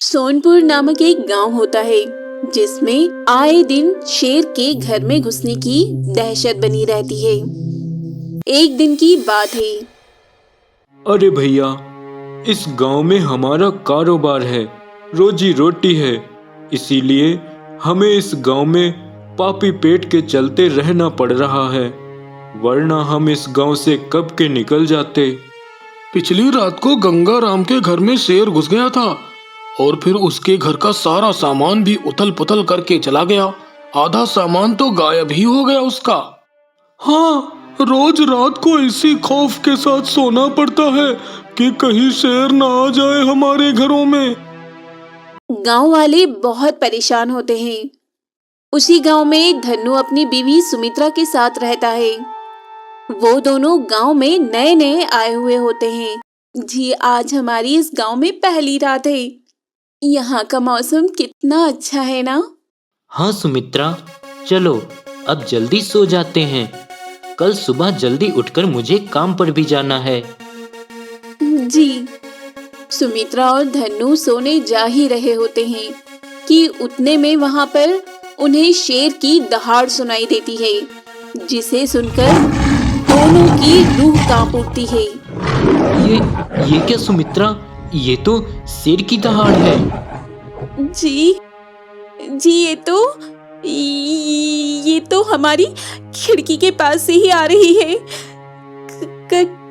सोनपुर नामक एक गांव होता है जिसमें आए दिन शेर के घर में घुसने की दहशत बनी रहती है। एक दिन की बात है। अरे भैया, इस गांव में हमारा कारोबार है, रोजी रोटी है, इसीलिए हमें इस गांव में पापी पेट के चलते रहना पड़ रहा है, वरना हम इस गांव से कब के निकल जाते। पिछली रात को गंगा राम के घर में शेर घुस गया था और फिर उसके घर का सारा सामान भी उथल पुथल करके चला गया। आधा सामान तो गायब ही हो गया उसका। हाँ, रोज रात को इसी खौफ के साथ सोना पड़ता है कि कहीं शेर ना आ जाए हमारे घरों में। गांव वाले बहुत परेशान होते हैं। उसी गांव में धन्नू अपनी बीवी सुमित्रा के साथ रहता है। वो दोनों गांव में नए नए आए हुए होते हैं। जी, आज हमारी इस गांव में पहली रात है। यहाँ का मौसम कितना अच्छा है ना। हाँ सुमित्रा, चलो अब जल्दी सो जाते हैं, कल सुबह जल्दी उठकर मुझे काम पर भी जाना है। जी, सुमित्रा और धन्नू सोने जा ही रहे होते हैं कि उतने में वहां पर उन्हें शेर की दहाड़ सुनाई देती है, जिसे सुनकर दोनों की रूह कांप उठती है। ये क्या सुमित्रा, ये तो शेर की दहाड़ है। जी, ये तो हमारी खिड़की के पास से ही आ रही है।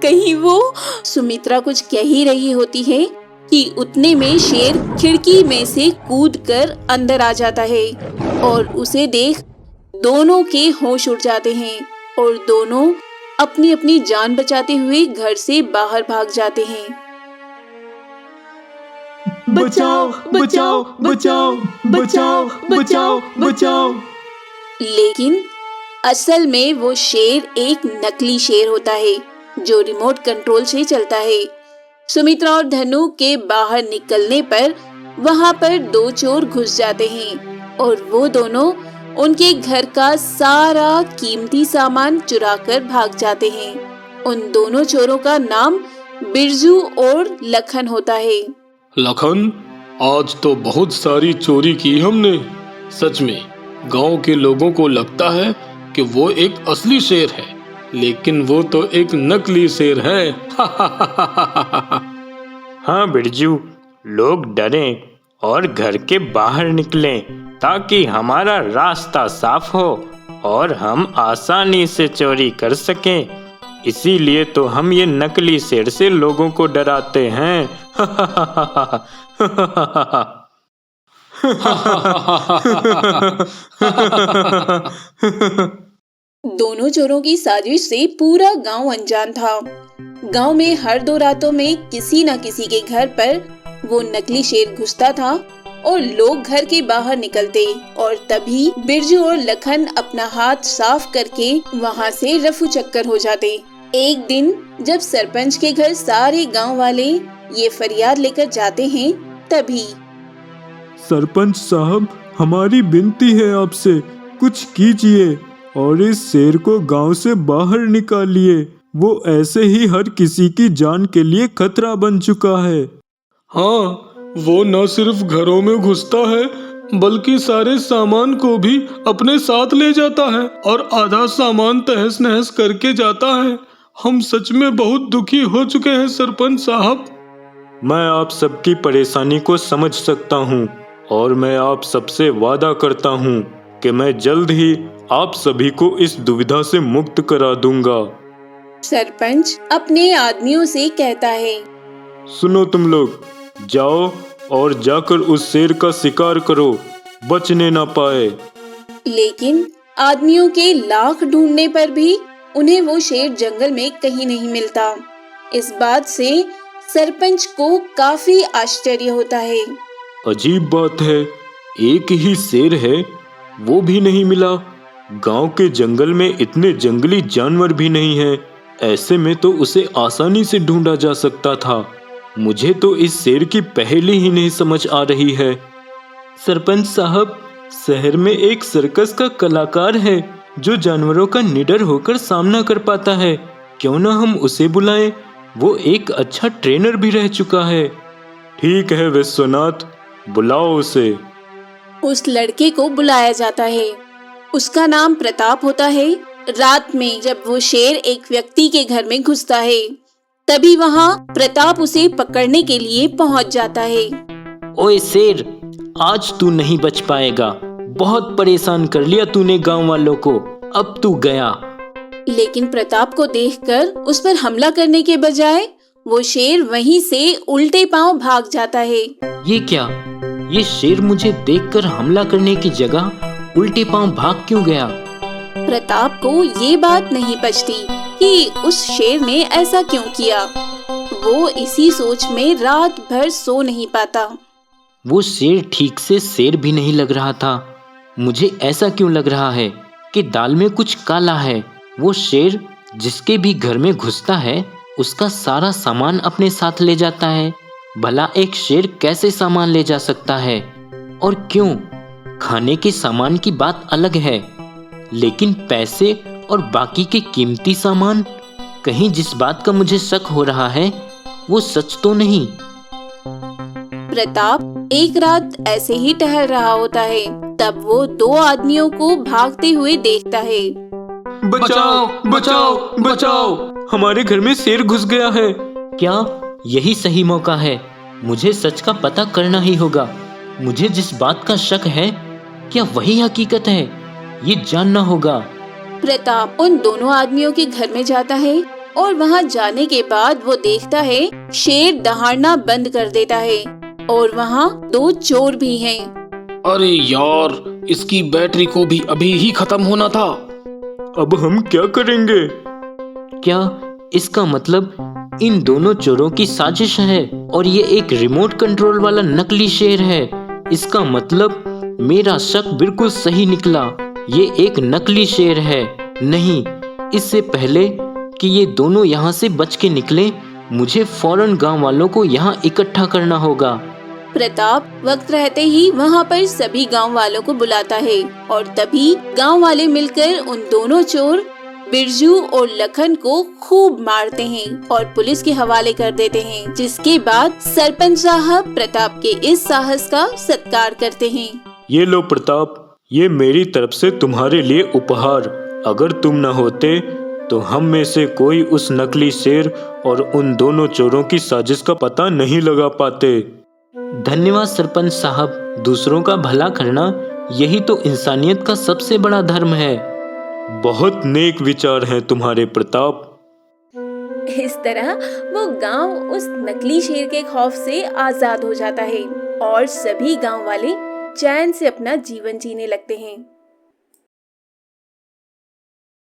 कहीं वो। सुमित्रा कुछ कह ही रही होती है कि उतने में शेर खिड़की में से कूदकर अंदर आ जाता है और उसे देख दोनों के होश उड़ जाते हैं और दोनों अपनी अपनी जान बचाते हुए घर से बाहर भाग जाते हैं। बचाओ बचाओ बचाओ बचाओ बचाओ बचाओ। लेकिन असल में वो शेर एक नकली शेर होता है जो रिमोट कंट्रोल से चलता है। सुमित्रा और धनु के बाहर निकलने पर वहां पर दो चोर घुस जाते हैं और वो दोनों उनके घर का सारा कीमती सामान चुराकर भाग जाते हैं। उन दोनों चोरों का नाम बिरजू और लखन होता है। लखन, आज तो बहुत सारी चोरी की हमने। सच में गांव के लोगों को लगता है कि वो एक असली शेर है, लेकिन वो तो एक नकली शेर है। हाँ बिरजू, लोग डरें और घर के बाहर निकलें ताकि हमारा रास्ता साफ हो और हम आसानी से चोरी कर सकें। इसीलिए तो हम ये नकली शेर से लोगों को डराते हैं। दोनों चोरों की साजिश से पूरा गांव अनजान था। गांव में हर 2 रातों में किसी न किसी के घर पर वो नकली शेर घुसता था और लोग घर के बाहर निकलते और तभी बिरजू और लखन अपना हाथ साफ करके वहां से रफू चक्कर हो जाते। एक दिन जब सरपंच के घर सारे गांव वाले ये फरियाद लेकर जाते हैं, तभी सरपंच साहब, हमारी विनती है आपसे, कुछ कीजिए और इस शेर को गांव से बाहर निकालिए। वो ऐसे ही हर किसी की जान के लिए खतरा बन चुका है। हाँ, वो न सिर्फ घरों में घुसता है बल्कि सारे सामान को भी अपने साथ ले जाता है और आधा सामान तहस नहस करके जाता है। हम सच में बहुत दुखी हो चुके हैं सरपंच साहब। मैं आप सबकी परेशानी को समझ सकता हूँ और मैं आप सबसे वादा करता हूँ कि मैं जल्द ही आप सभी को इस दुविधा से मुक्त करा दूंगा। सरपंच अपने आदमियों से कहता है, सुनो तुम लोग, जाओ और जाकर उस शेर का शिकार करो, बचने ना पाए। लेकिन आदमियों के लाख ढूंढने पर भी उन्हें वो शेर जंगल में कहीं नहीं मिलता। इस बात से सरपंच को काफी आश्चर्य होता है। अजीब बात है, एक ही शेर है, वो भी नहीं मिला। गांव के जंगल में इतने जंगली जानवर भी नहीं हैं, ऐसे में तो उसे आसानी से ढूंढा जा सकता था। मुझे तो इस शेर की पहेली ही नहीं समझ आ रही है। सरपंच साहब, शहर में एक सर्कस का कलाकार है जो जानवरों का निडर होकर सामना कर पाता है। क्यों ना हम उसे बुलाएं? वो एक अच्छा ट्रेनर भी रह चुका है। ठीक है विश्वनाथ, बुलाओ उसे। उस लड़के को बुलाया जाता है। उसका नाम प्रताप होता है। रात में जब वो शेर एक व्यक्ति के घर में घुसता है, तभी वहाँ प्रताप उसे पकड़ने के लिए पहुँच जाता है। ओए शेर, आज तू नहीं बच पाएगा। बहुत परेशान कर लिया तूने गांव वालों को, अब तू गया। लेकिन प्रताप को देखकर उस पर हमला करने के बजाय वो शेर वहीं से उल्टे पांव भाग जाता है। ये क्या? ये शेर मुझे देखकर हमला करने की जगह उल्टे पांव भाग क्यों गया? प्रताप को ये बात नहीं पचती कि उस शेर ने ऐसा क्यों किया। वो इसी सोच में रात भर सो नहीं पाता। वो शेर ठीक से शेर भी नहीं लग रहा था। मुझे ऐसा क्यों लग रहा है कि दाल में कुछ काला है। वो शेर जिसके भी घर में घुसता है उसका सारा सामान अपने साथ ले जाता है। भला एक शेर कैसे सामान ले जा सकता है? और क्यों? खाने के सामान की बात अलग है, लेकिन पैसे और बाकी के कीमती सामान? कहीं जिस बात का मुझे शक हो रहा है वो सच तो नहीं। प्रताप एक रात ऐसे ही टहल रहा होता है, तब वो दो आदमियों को भागते हुए देखता है। बचाओ बचाओ बचाओ, हमारे घर में शेर घुस गया है। क्या यही सही मौका है? मुझे सच का पता करना ही होगा। मुझे जिस बात का शक है, क्या वही हकीकत है? ये जानना होगा। प्रताप उन दोनों आदमियों के घर में जाता है और वहाँ जाने के बाद वो देखता है शेर दहाड़ना बंद कर देता है और वहाँ दो चोर भी हैं। अरे यार, इसकी बैटरी को भी अभी ही खत्म होना था। अब हम क्या करेंगे? क्या इसका मतलब इन दोनों चोरों की साजिश है और ये एक रिमोट कंट्रोल वाला नकली शेर है? इसका मतलब मेरा शक बिल्कुल सही निकला। ये एक नकली शेर है। नहीं, इससे पहले कि ये दोनों यहाँ से बच के निकले, मुझे फौरन गांव वालों को यहाँ इकट्ठा करना होगा। प्रताप वक्त रहते ही वहाँ पर सभी गांव वालों को बुलाता है और तभी गांव वाले मिलकर उन दोनों चोर बिरजू और लखन को खूब मारते हैं और पुलिस के हवाले कर देते हैं। जिसके बाद सरपंच साहब प्रताप के इस साहस का सत्कार करते हैं। ये लो प्रताप, ये मेरी तरफ से तुम्हारे लिए उपहार। अगर तुम न होते तो हम में से कोई उस नकली शेर और उन दोनों चोरों की साजिश का पता नहीं लगा पाते। धन्यवाद सरपंच साहब। दूसरों का भला करना यही तो इंसानियत का सबसे बड़ा धर्म है। बहुत नेक विचार हैं तुम्हारे प्रताप। इस तरह वो गांव उस नकली शेर के खौफ से आजाद हो जाता है और सभी गांव वाले चैन से अपना जीवन जीने लगते हैं।